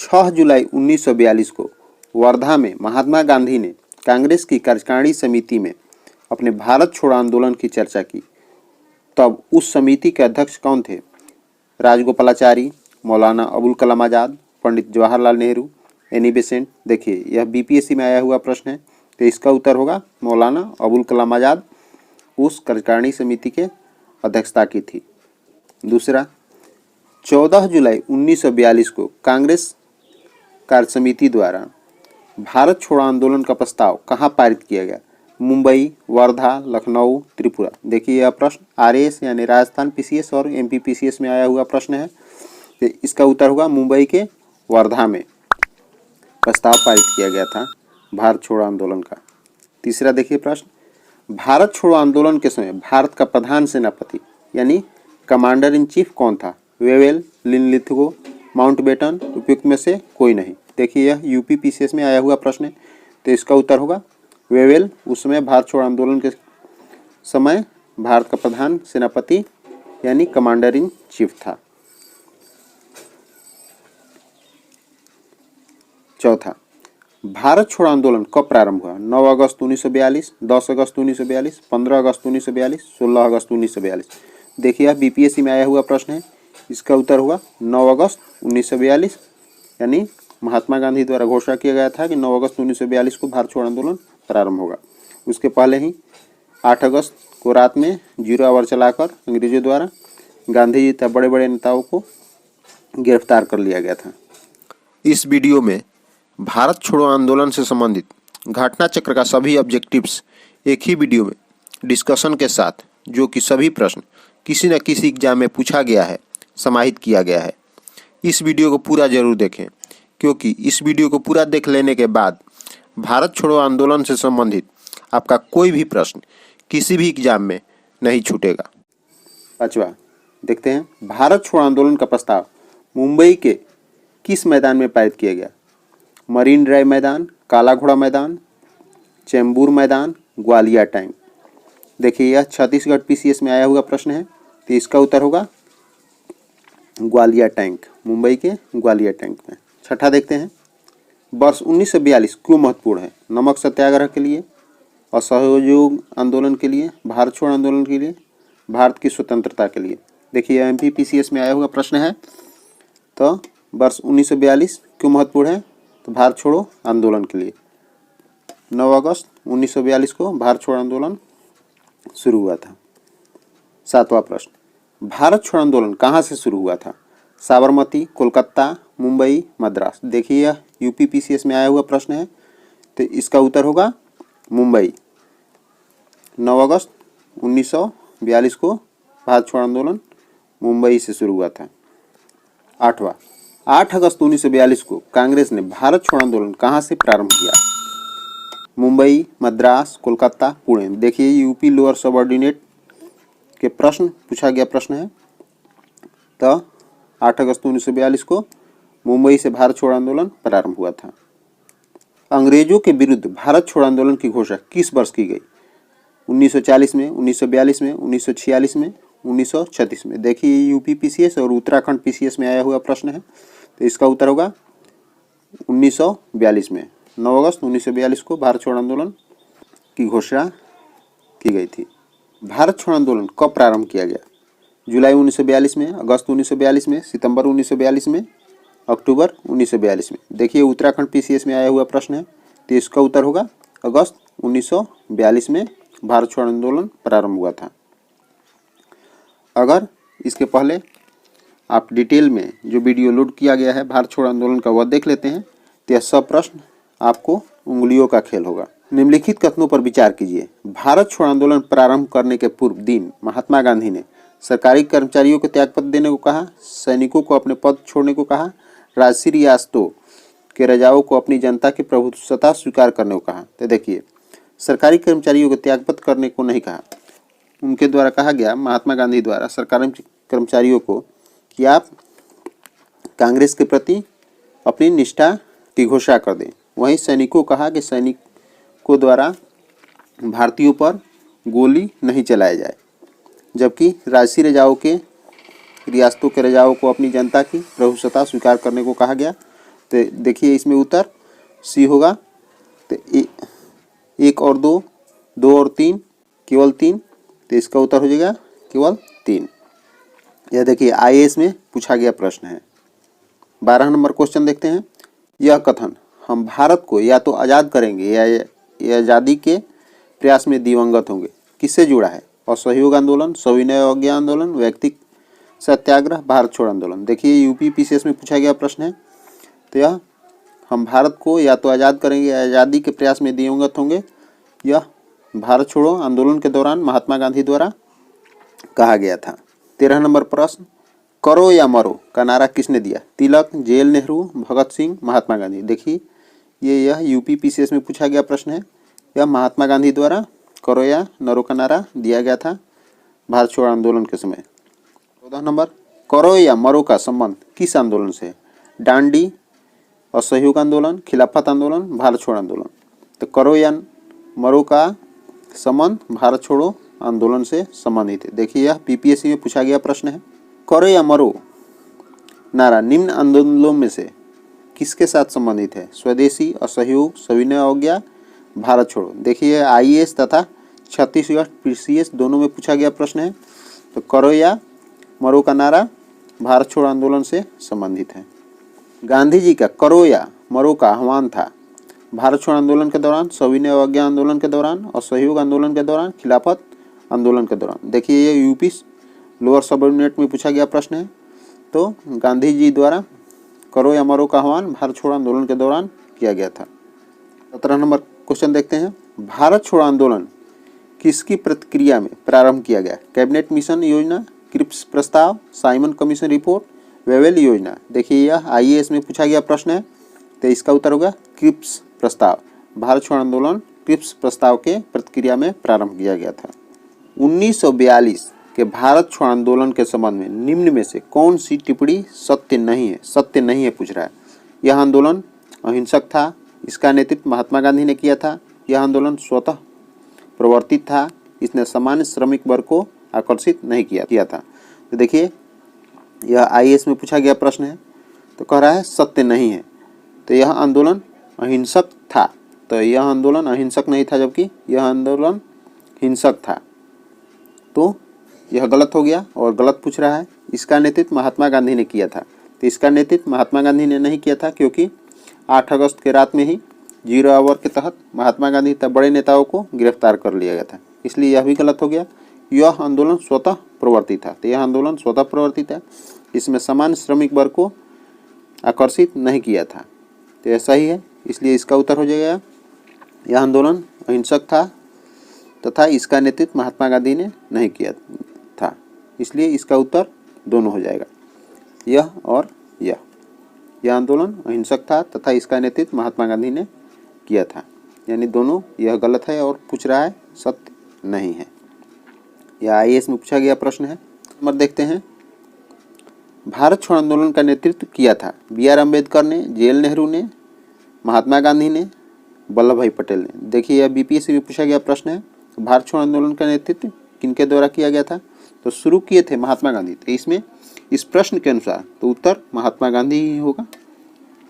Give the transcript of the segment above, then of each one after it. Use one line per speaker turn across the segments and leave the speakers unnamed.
6 जुलाई 1942 को वर्धा में महात्मा गांधी ने कांग्रेस की कार्यकारिणी समिति में अपने भारत छोड़ो आंदोलन की चर्चा की। तब उस समिति के अध्यक्ष कौन थे? Rajagopalachari, Maulana Abul Kalam Azad, Pandit Jawaharlal Nehru, Annie Besant. देखिए यह बीपीएससी में आया हुआ प्रश्न है, तो इसका उत्तर होगा मौलाना अबुल कलाम आज़ाद उस कार्यकारिणी समिति के अध्यक्षता की थी। दूसरा, 14 जुलाई 1942 को कांग्रेस कार्य समिति द्वारा भारत छोड़ो आंदोलन का प्रस्ताव कहाँ पारित किया गया? मुंबई, वर्धा, लखनऊ, त्रिपुरा। देखिए यह प्रश्न आरएएस यानी राजस्थान पीसीएस और एमपी पीसीएस में आया हुआ प्रश्न है, तो इसका उत्तर होगा मुंबई के वर्धा में प्रस्ताव पारित किया गया था भारत छोड़ो आंदोलन का। तीसरा देखिए प्रश्न, भारत छोड़ो आंदोलन के समय भारत का प्रधान सेनापति यानी कमांडर इन चीफ कौन था? वेवेल, लिनलिथगो, माउंटबेटन, उपयुक्त में से कोई नहीं। देखिए यह यूपी पीसीएस में आया हुआ प्रश्न है, तो इसका उत्तर होगा वेवेल उस समय भारत छोड़ो आंदोलन के समय भारत का प्रधान सेनापति यानी कमांडर इन चीफ था। चौथा, भारत छोड़ो आंदोलन कब प्रारंभ हुआ? 9 अगस्त 1942, 10 अगस्त 1942, 15 अगस्त 1942, 16 अगस्त 1942। देखिए यह बीपीएससी में आया हुआ प्रश्न है, इसका उत्तर होगा 9 अगस्त 1942 यानी महात्मा गांधी द्वारा घोषणा किया गया था कि 9 अगस्त 1942 को भारत छोड़ो आंदोलन प्रारंभ होगा। उसके पहले ही 8 अगस्त को रात में 0 आवर चलाकर अंग्रेजों द्वारा गांधी जी तथा बड़े बड़े नेताओं को गिरफ्तार कर लिया गया था। इस वीडियो में भारत छोड़ो आंदोलन से संबंधित घटना चक्र का सभी ऑब्जेक्टिव्स एक ही वीडियो में डिस्कशन के साथ, जो कि सभी प्रश्न किसी न किसी एग्जाम में पूछा गया है, समाहित किया गया है। इस वीडियो को पूरा जरूर देखें, क्योंकि इस वीडियो को पूरा देख लेने के बाद भारत छोड़ो आंदोलन से संबंधित आपका कोई भी प्रश्न किसी भी एग्जाम में नहीं छूटेगा। पांचवा देखते हैं, भारत छोड़ो आंदोलन का प्रस्ताव मुंबई के किस मैदान में पारित किया गया? मरीन ड्राइव मैदान, काला घोड़ा मैदान, चेंबूर मैदान, ग्वालियर टैंक। देखिए यह छत्तीसगढ़ पीसीएस में आया हुआ प्रश्न है, तो इसका उत्तर होगा ग्वालियर टैंक, मुंबई के ग्वालियर टैंक में। छठा देखते हैं, वर्ष 1942 क्यों महत्वपूर्ण है? नमक सत्याग्रह के लिए, असहयोग आंदोलन के लिए, भारत छोड़ो आंदोलन के लिए, भारत की स्वतंत्रता के लिए। देखिए एमपी पीसीएस में आया हुआ प्रश्न है, तो वर्ष 1942 क्यों महत्वपूर्ण है? तो भारत छोड़ो आंदोलन के लिए। 9 अगस्त 1942 को भारत छोड़ो आंदोलन शुरू हुआ था। सातवां प्रश्न, भारत छोड़ो आंदोलन कहाँ से शुरू हुआ था? साबरमती, कोलकाता, मुंबई, मद्रास। देखिए यह यूपी पीसीएस में आया हुआ प्रश्न है, तो इसका उत्तर होगा मुंबई। 9 अगस्त 1942 को भारत छोड़ो आंदोलन मुंबई से शुरू हुआ था। आठवां, 8 अगस्त 1942 को कांग्रेस ने भारत छोड़ो आंदोलन कहाँ से प्रारंभ किया? मुंबई, मद्रास, कोलकाता, पुणे। देखिए यूपी लोअर सबऑर्डिनेट के प्रश्न पूछा गया प्रश्न है, तो 8 अगस्त 1942 को मुंबई से भारत छोड़ो आंदोलन प्रारंभ हुआ था। अंग्रेजों के विरुद्ध भारत छोड़ो आंदोलन की घोषणा किस वर्ष की गई? 1940 में, 1942 में, 1946 में, 1936 में। देखिए यूपी पीसीएस और उत्तराखंड पीसीएस में आया हुआ प्रश्न है, तो इसका उत्तर होगा 1942 में। 9 अगस्त 1942 को भारत छोड़ो आंदोलन की घोषणा की गई थी। भारत छोड़ो आंदोलन कब प्रारंभ किया गया? जुलाई 1942 में, अगस्त 1942 में, सितंबर 1942 में, अक्टूबर 1942 में। देखिए उत्तराखंड पीसीएस में आया हुआ प्रश्न है, तो इसका उत्तर होगा अगस्त 1942 में भारत छोड़ो आंदोलन प्रारंभ हुआ था। अगर इसके पहले आप डिटेल में जो वीडियो लोड किया गया है भारत छोड़ो आंदोलन का वह देख लेते हैं, तो यह सब प्रश्न आपको उंगलियों का खेल होगा। निम्नलिखित कथनों पर विचार कीजिए। भारत छोड़ो आंदोलन प्रारंभ करने के पूर्व दिन महात्मा गांधी ने सरकारी कर्मचारियों को त्यागपत्र देने को कहा, सैनिकों को अपने पद छोड़ने को कहा, राजसी रियासतों के राजाओं को अपनी जनता की प्रभुसत्ता स्वीकार करने को कहा। तो देखिए सरकारी कर्मचारियों को त्यागपत्र करने को नहीं कहा, उनके द्वारा कहा गया, महात्मा गांधी द्वारा सरकारी कर्मचारियों को, कि आप कांग्रेस के प्रति अपनी निष्ठा की घोषणा कर दें। वहीं सैनिकों को कहा कि सैनिकों द्वारा भारतीयों पर गोली नहीं चलाया जाए, जबकि राजसी रियासतों के राजाओं को अपनी जनता की प्रभुसत्ता स्वीकार करने को कहा गया। तो देखिए इसमें उत्तर सी होगा। तो एक और दो, दो और तीन, केवल तीन, तो इसका उत्तर हो जाएगा केवल तीन। यह देखिए IAS में पूछा गया प्रश्न है। 12 नंबर क्वेश्चन देखते हैं। यह कथन हम भारत को या तो आज़ाद करेंगे या आज़ादी के प्रयास में दिवंगत होंगे किससे जुड़ा है? असहयोग आंदोलन, सविनय अवज्ञा आंदोलन, व्यक्ति सत्याग्रह, भारत छोड़ आंदोलन। देखिए UP PCS में पूछा गया प्रश्न है। तो यह हम भारत को या तो आज़ाद करेंगे या आज़ादी के प्रयास में दिवंगत होंगे, यह भारत छोड़ो आंदोलन के दौरान महात्मा गांधी द्वारा कहा गया था। 13 नंबर प्रश्न, करो या मरो का नारा किसने दिया? तिलक, जेल नेहरू, भगत सिंह, महात्मा गांधी। देखिए यह UP PCS में पूछा गया प्रश्न है। यह महात्मा गांधी द्वारा करो या मरो का नारा दिया गया था भारत छोड़ो आंदोलन के समय। 14 नंबर, करो या मरो का संबंध किस आंदोलन से है? डांडी, असहयोग आंदोलन, खिलाफत आंदोलन, भारत छोड़ो आंदोलन। तो करो या मरो का संबंध भारत छोड़ो आंदोलन से संबंधित है। देखिए यह PPSC में पूछा गया प्रश्न है। करो या मरो नारा निम्न आंदोलनों में से किसके साथ संबंधित है? स्वदेशी, असहयोग, सविनय अवज्ञा, भारत छोड़ो। देखिए IAS तथा छत्तीसगढ़ PCS दोनों में पूछा गया प्रश्न है। तो करो या मरो का नारा भारत छोड़ो आंदोलन से संबंधित है। गांधी जी का करो या मरो का आह्वान था भारत छोड़ो आंदोलन के दौरान, सविनय अवज्ञा आंदोलन के दौरान, असहयोग आंदोलन के दौरान, खिलाफत आंदोलन के दौरान। देखिए ये UP लोअर सबऑर्डिनेट में पूछा गया प्रश्न है। तो गांधी जी द्वारा करो या मरो का आह्वान भारत छोड़ो आंदोलन के दौरान किया गया था। 17 नंबर क्वेश्चन देखते हैं। भारत छोड़ो आंदोलन किसकी प्रतिक्रिया में प्रारंभ किया गया? कैबिनेट मिशन योजना, क्रिप्स प्रस्ताव, साइमन कमीशन रिपोर्ट, वेवेल योजना। देखिए यह IAS में पूछा गया प्रश्न है। तो इसका उत्तर होगा क्रिप्स प्रस्ताव। भारत छोड़ो आंदोलन क्रिप्स प्रस्ताव के प्रतिक्रिया में प्रारंभ किया गया था। 1942 के भारत छोड़ो आंदोलन के संबंध में निम्न में से कौन सी टिप्पणी सत्य नहीं है? सत्य नहीं है पूछ रहा है। यह आंदोलन अहिंसक था, इसका नेतृत्व महात्मा गांधी ने किया था, यह आंदोलन स्वतः प्रवर्तित था, इसने सामान्य श्रमिक वर्ग को आकर्षित नहीं किया था। तो देखिए यह IAS में पूछा गया प्रश्न है। तो कह रहा है सत्य नहीं है। तो यह आंदोलन अहिंसक था। तो यह आंदोलन अहिंसक नहीं था, जबकि यह आंदोलन हिंसक था। तो यह गलत हो गया और गलत पूछ रहा है। इसका नेतृत्व महात्मा गांधी ने किया था। तो इसका नेतृत्व महात्मा गांधी ने नहीं किया था, क्योंकि 8 अगस्त के रात में ही 0 आवर के तहत महात्मा गांधी तब बड़े नेताओं को गिरफ्तार कर लिया गया था। इसलिए यह भी गलत हो गया। यह आंदोलन स्वतः प्रवर्तित था। तो यह आंदोलन स्वतः प्रवर्तित है, इसमें सामान्य श्रमिक वर्ग को आकर्षित नहीं किया था। तो यह सही है, इसलिए इसका उत्तर हो जाएगा यह आंदोलन अहिंसक था तथा इसका नेतृत्व महात्मा गांधी ने नहीं किया था। इसलिए इसका उत्तर दोनों हो जाएगा, यह और यह आंदोलन अहिंसक था तथा इसका नेतृत्व महात्मा गांधी ने किया था। यानी दोनों यह गलत है और पूछ रहा है सत्य नहीं है। यह IAS में पूछा गया प्रश्न है। नंबर देखते हैं। भारत छोड़ो आंदोलन का नेतृत्व किया था BR अम्बेडकर ने, जेल नेहरू ने, महात्मा गांधी ने, वल्लभ भाई पटेल ने। देखिए यह BPSC में पूछा गया प्रश्न है। भारत छोड़ो आंदोलन का नेतृत्व किनके द्वारा किया गया था? तो शुरू किए थे महात्मा गांधी। तो इसमें इस प्रश्न के अनुसार तो उत्तर महात्मा गांधी ही होगा।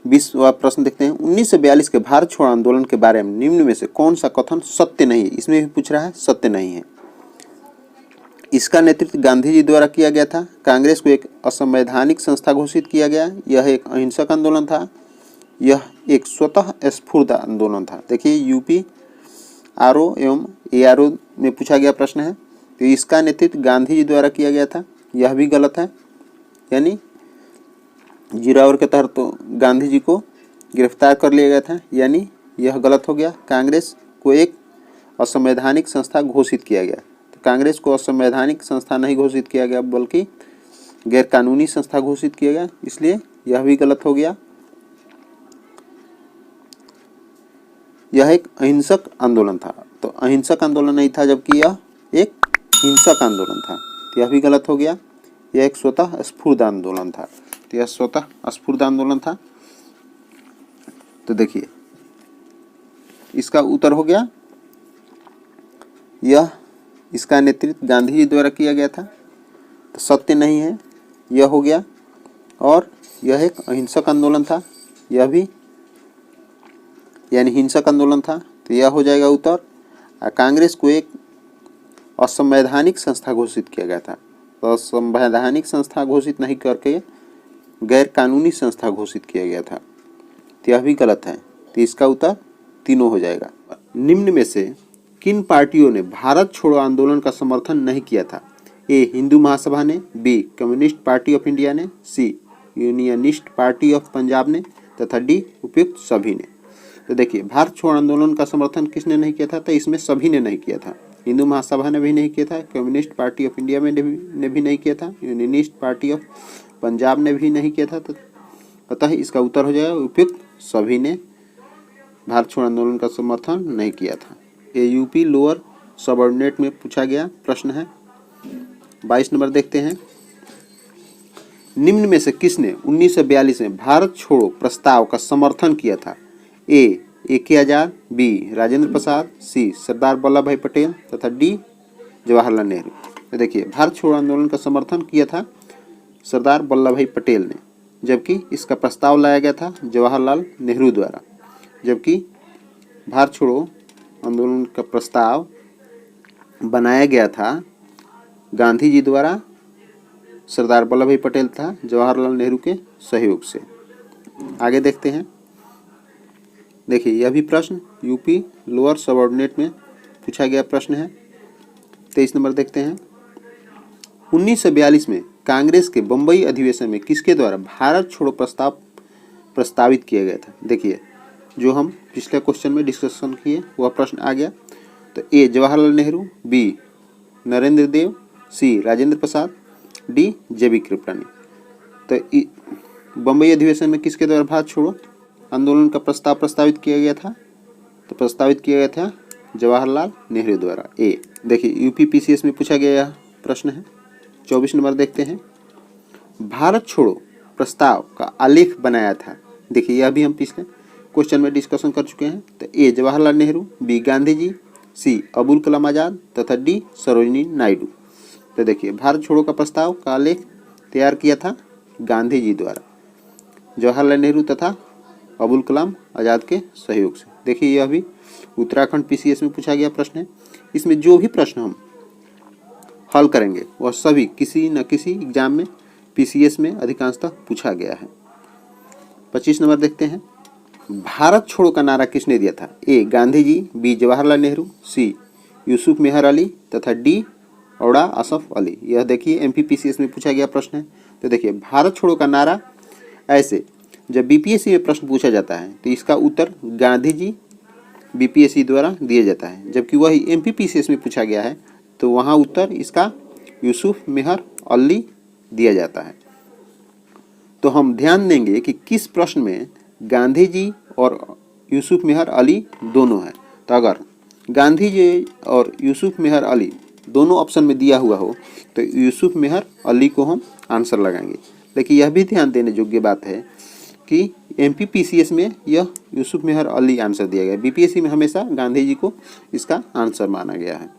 20वां प्रश्न देखते हैं। 1942 के भारत छोड़ो आंदोलन के बारे में निम्न में से कौन सा कथन सत्य नहीं है? इसमें भी पूछ रहा है सत्य नहीं है। इसका नेतृत्व गांधी जी द्वारा किया गया था। कांग्रेस को एक असंवैधानिक संस्था घोषित किया गया। यह एक अहिंसक आंदोलन था। यह एक स्वतः स्फूर्त आंदोलन था। देखिए UP RO एवं ARO में पूछा गया प्रश्न है। तो इसका नेतृत्व गांधी जी द्वारा किया गया था। यह भी गलत है, यानी 0 आवर के तहत तो गांधी जी को गिरफ्तार कर लिया गया था, यानी यह गलत हो गया। कांग्रेस को एक असंवैधानिक संस्था घोषित किया गया। तो कांग्रेस को असंवैधानिक संस्था नहीं घोषित किया गया, बल्कि गैरकानूनी संस्था घोषित किया गया, इसलिए यह भी गलत हो गया। यह एक अहिंसक आंदोलन था। तो अहिंसक आंदोलन नहीं था, जबकि यह एक हिंसक आंदोलन था। तो यह भी गलत हो गया। यह एक स्वतः स्फूर्त आंदोलन था। तो यह स्वतः स्फूर्त आंदोलन था। तो देखिए इसका उत्तर हो गया यह, इसका नेतृत्व गांधी जी द्वारा किया गया था। तो सत्य नहीं है, यह हो गया। और यह एक अहिंसक आंदोलन था, यह भी यानी हिंसक आंदोलन था, तो यह हो जाएगा उत्तर। कांग्रेस को एक असंवैधानिक संस्था घोषित किया गया था, तो असंवैधानिक संस्था घोषित नहीं करके गैर कानूनी संस्था घोषित किया गया था, तो यह भी गलत है, तो इसका उत्तर तीनों हो जाएगा। निम्न में से किन पार्टियों ने भारत छोड़ो आंदोलन का समर्थन नहीं किया था? ए हिंदू महासभा ने, B Communist Party of India ने, C Unionist Party of Punjab ने, तथा डी उपयुक्त सभी ने। तो देखिए भारत छोड़ो आंदोलन का समर्थन किसने नहीं किया था? तो इसमें सभी ने नहीं किया था। हिंदू महासभा ने भी नहीं किया था, कम्युनिस्ट पार्टी ऑफ इंडिया में ने भी नहीं किया था, यूनियनिस्ट पार्टी ऑफ पंजाब ने भी नहीं किया था, तो अतः इसका उत्तर हो जाएगा उपयुक्त सभी ने भारत छोड़ो आंदोलन का समर्थन नहीं किया था। ये यूपी लोअर सबऑर्डिनेट में पूछा गया प्रश्न है। 22 नंबर देखते हैं। निम्न में से किसने 1942 में भारत छोड़ो प्रस्ताव का समर्थन किया था? ए के आजाद, बी राजेंद्र प्रसाद, सी सरदार वल्लभ भाई पटेल, तथा डी जवाहरलाल नेहरू। तो देखिए भारत छोड़ो आंदोलन का समर्थन किया था सरदार वल्लभ भाई पटेल ने, जबकि इसका प्रस्ताव लाया गया था जवाहरलाल नेहरू द्वारा। जबकि भारत छोड़ो आंदोलन का प्रस्ताव बनाया गया था गांधी जी द्वारा, सरदार वल्लभ भाई पटेल तथा जवाहरलाल नेहरू के सहयोग से। आगे देखते हैं। देखिए यह भी प्रश्न यूपी लोअर सबऑर्डिनेट में पूछा गया प्रश्न है। 23 नंबर देखते हैं। 1942 में कांग्रेस के बम्बई अधिवेशन में किसके द्वारा भारत छोड़ो प्रस्ताव प्रस्तावित किया गया था? देखिए जो हम पिछले क्वेश्चन में डिस्कशन किए वह प्रश्न आ गया। तो ए जवाहरलाल नेहरू, बी नरेंद्र देव, सी राजेंद्र प्रसाद, डी जेबी कृपलानी। तो बम्बई अधिवेशन में किसके द्वारा भारत छोड़ो आंदोलन का प्रस्ताव प्रस्तावित किया गया था? तो प्रस्तावित किया गया था जवाहरलाल नेहरू द्वारा। ए देखिए यूपी पीसीएस में पूछा गया प्रश्न है। 24 नंबर देखते हैं। भारत छोड़ो प्रस्ताव का आलेख बनाया था। देखिए यह भी हम पिछले क्वेश्चन में डिस्कशन कर चुके हैं। तो ए जवाहरलाल नेहरू, बी गांधी जी, सी अबुल कलाम आजाद, तथा डी सरोजिनी नायडू। तो देखिए भारत छोड़ो का प्रस्ताव का आलेख तैयार किया था गांधी जी द्वारा, जवाहरलाल नेहरू तथा अबुल कलाम आजाद के सहयोग से। देखिए यह भी उत्तराखंड पीसीएस में पूछा गया प्रश्न है। इसमें जो भी प्रश्न हम हल करेंगे वह सभी किसी न किसी एग्जाम में पीसीएस में अधिकांशतः पूछा गया है। 25 नंबर देखते हैं। भारत छोड़ो का नारा किसने दिया था? ए गांधी जी, बी जवाहरलाल नेहरू, सी यूसुफ मेहर अली, तथा डी औड़ा असफ अली। यह देखिए एमपी पीसीएस में पूछा गया प्रश्न है। तो देखिए भारत छोड़ो का नारा ऐसे जब बीपीएससी में प्रश्न पूछा जाता है तो इसका उत्तर गांधी जी बीपीएससी द्वारा दिया जाता है, जबकि वही एमपी पीसीएस में पूछा गया है तो वहाँ उत्तर इसका यूसुफ मेहर अली दिया जाता है। तो हम ध्यान देंगे कि किस प्रश्न में गांधी जी और यूसुफ मेहर अली दोनों है। तो अगर गांधी जी और यूसुफ मेहर अली दोनों ऑप्शन में दिया हुआ हो तो यूसुफ मेहर अली को हम आंसर लगाएंगे। लेकिन यह भी ध्यान देने योग्य बात है कि एमपी पीसीएस में यह यूसुफ मेहर अली आंसर दिया गया है, बीपीएससी में हमेशा गांधी जी को इसका आंसर माना गया है।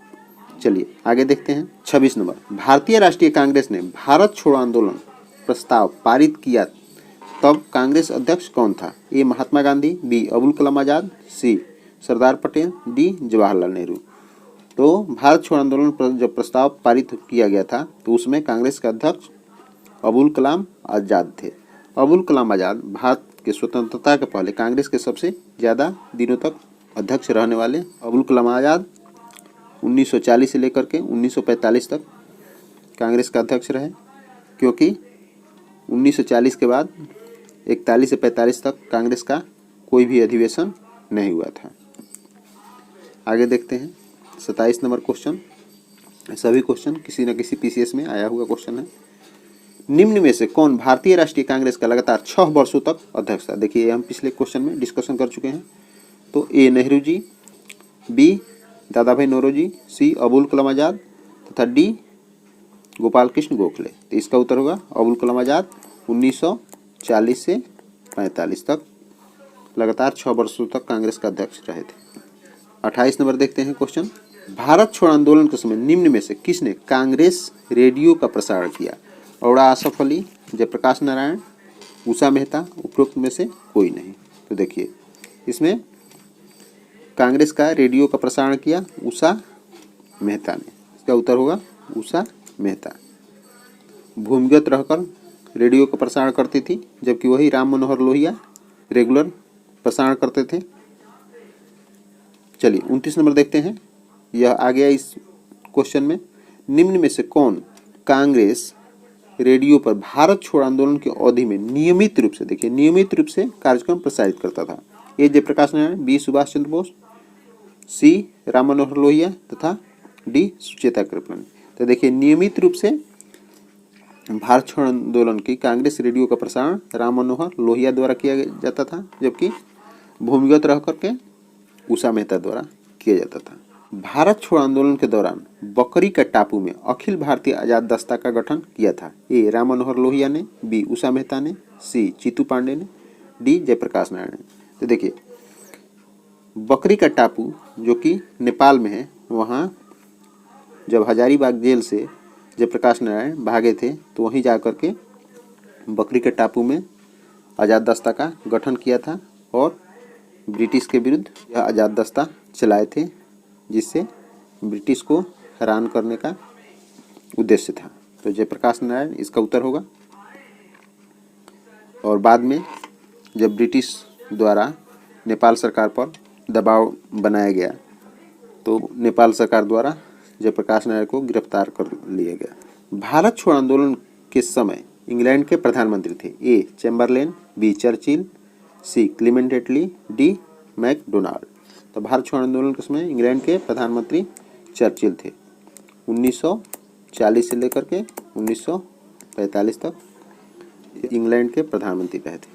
चलिए आगे देखते हैं। 26 नंबर। भारतीय राष्ट्रीय कांग्रेस ने भारत छोड़ो आंदोलन प्रस्ताव पारित किया तब कांग्रेस अध्यक्ष कौन था? ए महात्मा गांधी, बी अबुल कलाम आजाद, सी सरदार पटेल, डी जवाहरलाल नेहरू। तो भारत छोड़ो आंदोलन पर जब प्रस्ताव पारित किया गया था तो उसमें कांग्रेस के अध्यक्ष अबुल कलाम आजाद थे। अबुल कलाम आजाद भारत के स्वतंत्रता के पहले कांग्रेस के सबसे ज़्यादा दिनों तक अध्यक्ष रहने वाले अबुल कलाम आजाद 1940 से लेकर के 1945 तक कांग्रेस का अध्यक्ष रहे, क्योंकि 1940 के बाद 41 से 45 तक कांग्रेस का कोई भी अधिवेशन नहीं हुआ था। आगे देखते हैं 27 नंबर क्वेश्चन। सभी क्वेश्चन किसी न किसी पीसीएस में आया हुआ क्वेश्चन है। निम्न में से कौन भारतीय राष्ट्रीय कांग्रेस का लगातार 6 वर्षों तक अध्यक्ष था? देखिए हम पिछले क्वेश्चन में डिस्कशन कर चुके हैं। तो ए नेहरू जी, बी दादा भाई नौरोजी, सी अबुल कलाम आजाद, तथा डी गोपाल कृष्ण गोखले। तो इसका उत्तर होगा अबुल कलाम आजाद 1940 से 45 तक लगातार 6 वर्षों तक कांग्रेस का अध्यक्ष रहे थे। 28 नंबर देखते हैं क्वेश्चन। भारत छोड़ो आंदोलन के समय निम्न में से किसने कांग्रेस रेडियो का प्रसारण किया? औड़ा आसफ अली, जयप्रकाश नारायण, उषा मेहता, उपरोक्त में से कोई नहीं। तो देखिए इसमें कांग्रेस का रेडियो का प्रसारण किया उषा मेहता ने, इसका उत्तर होगा उषा मेहता। भूमिगत रहकर रेडियो का प्रसारण करती थी, जबकि वही राम मनोहर लोहिया रेगुलर प्रसारण करते थे। चलिए 29 नंबर देखते हैं, यह आ गया इस क्वेश्चन में। निम्न में से कौन कांग्रेस रेडियो पर भारत छोड़ आंदोलन की अवधि में नियमित रूप से, देखिए नियमित रूप से कार्यक्रम प्रसारित करता था? ए जयप्रकाश नारायण, बी सुभाष चंद्र बोस, सी राम मनोहर लोहिया तथा डी सुचेता कृपलानी। तो देखिए नियमित रूप से भारत छोड़ आंदोलन की कांग्रेस रेडियो का प्रसारण राम मनोहर लोहिया द्वारा किया जाता था, जबकि भूमिगत रह करके उषा मेहता द्वारा किया जाता था। भारत छोड़ आंदोलन के दौरान बकरी का टापू में अखिल भारतीय आजाद दस्ता का गठन किया था? ए राम मनोहर लोहिया ने, बी उषा मेहता ने, सी चित्तू पांडे ने, डी जयप्रकाश नारायण ने। तो देखिए बकरी का टापू जो कि नेपाल में है, वहाँ जब हजारीबाग जेल से जयप्रकाश नारायण भागे थे तो वहीं जा कर के बकरी के टापू में आज़ाद दस्ता का गठन किया था और ब्रिटिश के विरुद्ध यह आज़ाद दस्ता चलाए थे, जिससे ब्रिटिश को हैरान करने का उद्देश्य था। तो जयप्रकाश नारायण इसका उत्तर होगा। और बाद में जब ब्रिटिश द्वारा नेपाल सरकार पर दबाव बनाया गया तो नेपाल सरकार द्वारा जयप्रकाश नारायण को गिरफ्तार कर लिया गया। भारत छोड़ आंदोलन के समय इंग्लैंड के प्रधानमंत्री थे? ए चैम्बरलेन, बी चर्चिल, सी क्लीमेंट एटली, डी मैकडोनाल्ड। तो भारत छोड़ आंदोलन के समय इंग्लैंड के प्रधानमंत्री चर्चिल थे। 1940 से लेकर के 1945 तक इंग्लैंड के प्रधानमंत्री रहे थे।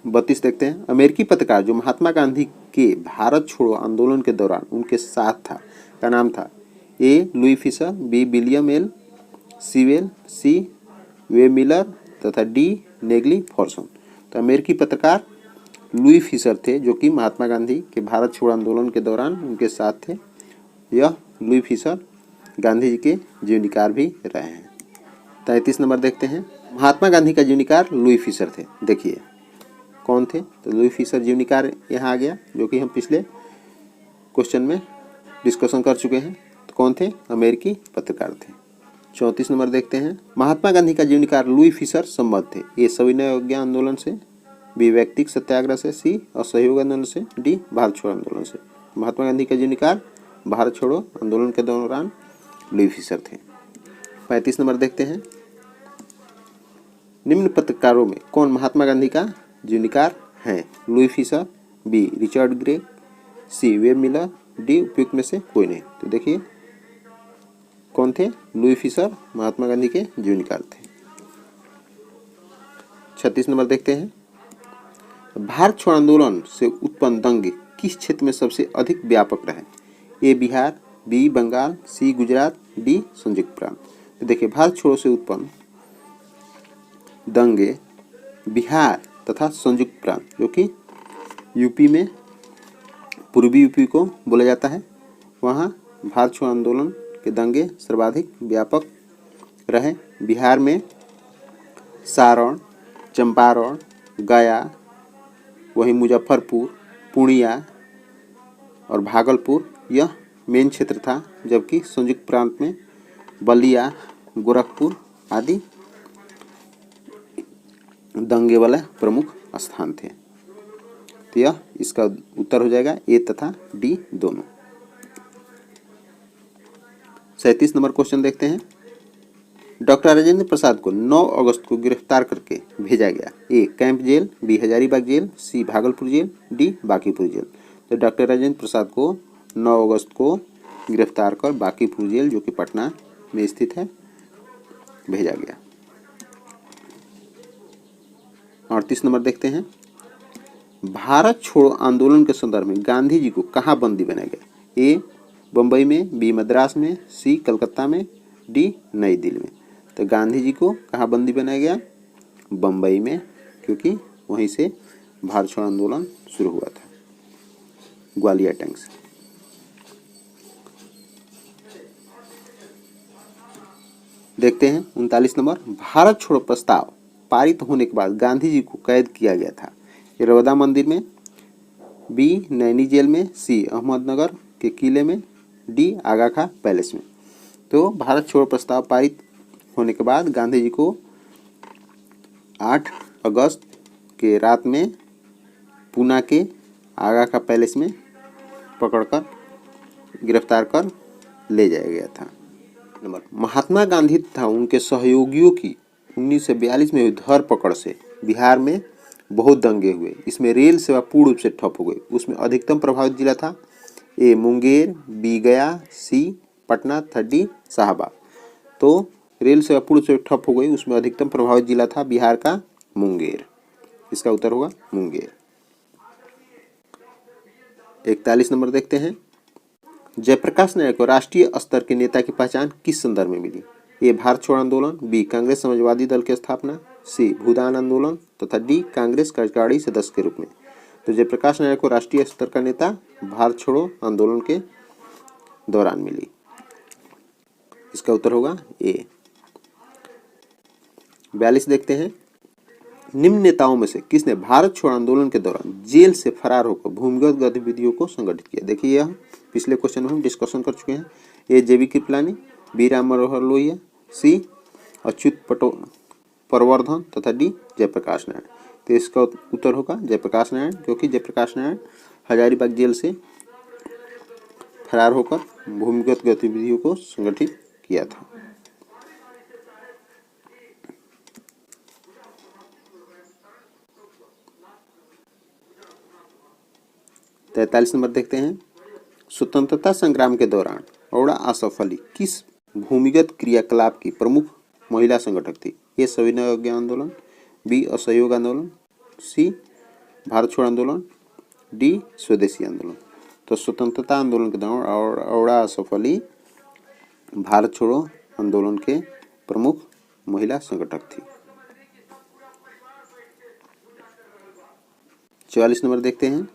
32 देखते हैं, अमेरिकी पत्रकार जो महात्मा गांधी के भारत छोड़ो आंदोलन के दौरान उनके साथ था का नाम था? A Louis Fischer, B William L Sewell, C Webb Miller तथा डी नेग्ली फॉर्सन। तो अमेरिकी पत्रकार लुई फिशर थे जो कि महात्मा गांधी के भारत छोड़ो आंदोलन के दौरान उनके साथ थे। यह लुई फिशर गांधी जी के जीवनीकार भी रहे हैं। 33 नंबर देखते हैं, महात्मा गांधी का जीवनीकार लुई फिशर थे। देखिए कौन थे? तो लुई फिशर जीवनीकार यहाँ आ गया, जो कि हम पिछले क्वेश्चन में डिस्कशन कर चुके हैं। तो कौन थे? अमेरिकी पत्रकार थे। 34 नंबर देखते हैं, महात्मा गांधी का जीवनीकार लुई फिशर संबद्ध थे? ए सविनय अवज्ञा आंदोलन से, बी व्यक्तिगत सत्याग्रह से, सी असहयोग आंदोलन से, डी भारत छोड़ो आंदोलन से। महात्मा गांधी का जीवनीकार भारत छोड़ो आंदोलन के दौरान लुई फिशर थे। 35 नंबर देखते हैं, निम्न पत्रकारों में कौन महात्मा गांधी का जीवनीकार हैं? Louis Fischer, B Richard Gray, C Webb Miller, D उपयुक्त में से कोई नहीं। तो देखिए कौन थे? लुई फिशर महात्मा गांधी के जीवनीकार थे। 36 नंबर देखते हैं, भारत छोड़ो आंदोलन से उत्पन्न दंगे किस क्षेत्र में सबसे अधिक व्यापक रहे? ए बिहार, बी बंगाल, सी गुजरात, डी संयुक्त प्रांत। तो देखिए भारत छोड़ो से उत्पन्न दंगे बिहार तथा संयुक्त प्रांत, जो कि यूपी में पूर्वी यूपी को बोला जाता है, वहाँ भारत छोड़ो आंदोलन के दंगे सर्वाधिक व्यापक रहे। बिहार में सारण, चंपारण, गया, वहीं मुजफ्फरपुर, पूर्णिया और भागलपुर यह मेन क्षेत्र था, जबकि संयुक्त प्रांत में बलिया, गोरखपुर आदि दंगे वाले प्रमुख स्थान थे। तो यह इसका उत्तर हो जाएगा ए तथा डी दोनों। 37 नंबर क्वेश्चन देखते हैं, डॉक्टर राजेंद्र प्रसाद को 9 अगस्त को गिरफ्तार करके भेजा गया? A camp jail, B Hazaribagh jail, C Bhagalpur jail, D Bankipur jail. तो डॉक्टर राजेंद्र प्रसाद को 9 अगस्त को गिरफ्तार कर बांकीपुर जेल, जो कि पटना में स्थित है, भेजा गया। 38 नंबर देखते हैं, भारत छोड़ो आंदोलन के संदर्भ में गांधी जी को कहाँ बंदी बनाया गया? ए बम्बई में, बी मद्रास में, सी कलकत्ता में, डी नई दिल्ली में। तो गांधी जी को कहाँ बंदी बनाया गया? बम्बई में, क्योंकि वहीं से भारत छोड़ो आंदोलन शुरू हुआ था, ग्वालियर टैंक से। देखते हैं 39 नंबर, भारत छोड़ो प्रस्ताव पारित होने के बाद गांधी जी को कैद किया गया था? ए रौदा मंदिर में, बी नैनी जेल में, सी अहमदनगर के किले में, डी आगा खां पैलेस में। तो भारत छोड़ो प्रस्ताव पारित होने के बाद गांधी जी को 8 अगस्त के रात में पूना के आगा खां पैलेस में पकड़कर गिरफ्तार कर ले जाया गया था। नंबर, महात्मा गांधी तथा उनके सहयोगियों की 1942 में हुई धरपकड़ से बिहार में बहुत दंगे हुए। इसमें रेल सेवा पूर्ण रूप से ठप हो गई। उसमें अधिकतम प्रभावित जिला था ए मुंगेर, बी गया, सी पटना, डी शाहबाद। तो रेल सेवा पूर्ण रूप से ठप हो गई। उसमें अधिकतम प्रभावित जिला था बिहार का मुंगेर। इसका उत्तर होगा मुंगेर। 41 नंबर देखते हैं। जयप्रकाश नारायण को राष्ट्रीय स्तर के नेता की पहचान किस संदर्भ में मिली? ए भारत छोड़ो आंदोलन, बी कांग्रेस समाजवादी दल की स्थापना, सी भूदान आंदोलन तथा डी कांग्रेस कार्यकारिणी सदस्य के रूप में। तो जयप्रकाश नारायण को राष्ट्रीय स्तर का नेता भारत छोड़ो आंदोलन के दौरान मिली। इसका उत्तर होगा ए। 42 देखते हैं। निम्न नेताओं में से किसने भारत छोड़ो आंदोलन के दौरान जेल से फरार होकर भूमिगत गतिविधियों को संगठित किया? देखिए यह पिछले क्वेश्चन में हम डिस्कशन कर चुके हैं। ए जेबी कृपलानी, बी राम मनोहर लोहिया, सी अच्युत पटवर्धन तथा डी जयप्रकाश नारायण। तो इसका उत्तर होगा जयप्रकाश नारायण, क्योंकि जयप्रकाश नारायण हजारीबाग जेल से फरार होकर भूमिगत गतिविधियों को संगठित किया था। तो 43 नंबर देखते हैं। स्वतंत्रता संग्राम के दौरान औड़ा आसफ अली किस भूमिगत क्रियाकलाप की प्रमुख महिला संगठक थी? ए सविनय अवज्ञा आंदोलन, बी असहयोग आंदोलन, सी भारत छोड़ो आंदोलन, डी स्वदेशी आंदोलन। तो स्वतंत्रता आंदोलन के दौरान औड़ा आसफ अली भारत छोड़ो आंदोलन के प्रमुख महिला संगठक थी। 44 नंबर देखते हैं।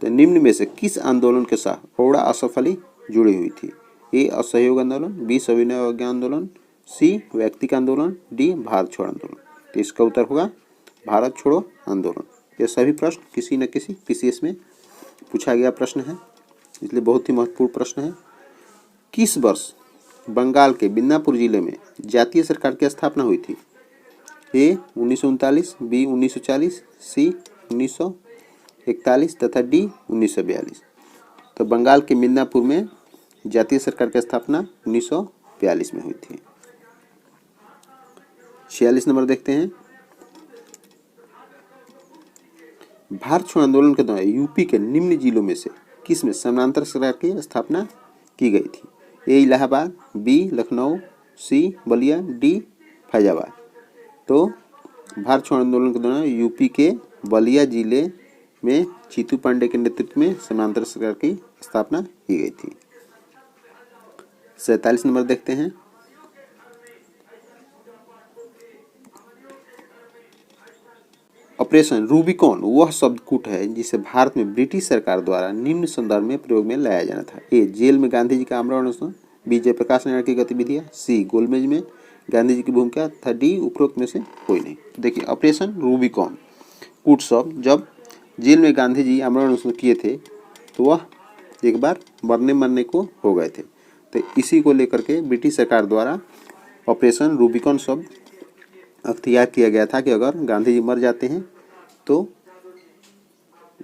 तो निम्न में से किस आंदोलन के साथ औड़ा आसफ अली जुड़ी हुई थी? ए असहयोग आंदोलन, बी सविनय अवज्ञा आंदोलन, सी व्यक्तिक आंदोलन, डी भारत छोड़ो आंदोलन। तो इसका उत्तर होगा भारत छोड़ो आंदोलन। ये सभी प्रश्न किसी न किसी पीसीएस में पूछा गया प्रश्न है, इसलिए बहुत ही महत्वपूर्ण प्रश्न है। किस वर्ष बंगाल के मिदनापुर जिले में जातीय सरकार की स्थापना हुई थी? ए 1939, बी 1940, सी 1941 तथा डी 1942। तो बंगाल के मिदनापुर में जातीय सरकार की स्थापना 1942 में हुई थी। 46 नंबर देखते हैं। भारत छोड़ो आंदोलन के दौरान यूपी के निम्न जिलों में से किस में समानांतर सरकार की स्थापना की गई थी? ए इलाहाबाद, बी लखनऊ, सी बलिया, डी फैजाबाद। तो भारत छोड़ो आंदोलन के दौरान यूपी के बलिया जिले में चीतू पांडे के नेतृत्व में समानांतर सरकार की स्थापना की गई थी। 47 नंबर देखते हैं। ऑपरेशन रूबिकॉन वह शब्दकूट है जिसे भारत में ब्रिटिश सरकार द्वारा निम्न संदर्भ में प्रयोग में लाया जाना था। ए जेल में गांधी जी का आमरण अनशन, बी जयप्रकाश नारायण की गतिविधियां, सी गोलमेज में गांधी जी की भूमिका तथा डी उपरोक्त में से कोई नहीं। देखिए ऑपरेशन रूबिकॉन कूट शब्द जब जेल में गांधी जी आमरण अनशन किए थे तो वह एक बार मरने को हो गए थे। तो इसी को लेकर के ब्रिटिश सरकार द्वारा ऑपरेशन रूबिकॉन शब्द अख्तियार किया गया था कि अगर गांधी जी मर जाते हैं तो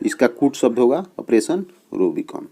इसका कूट शब्द होगा ऑपरेशन रूबिकॉन।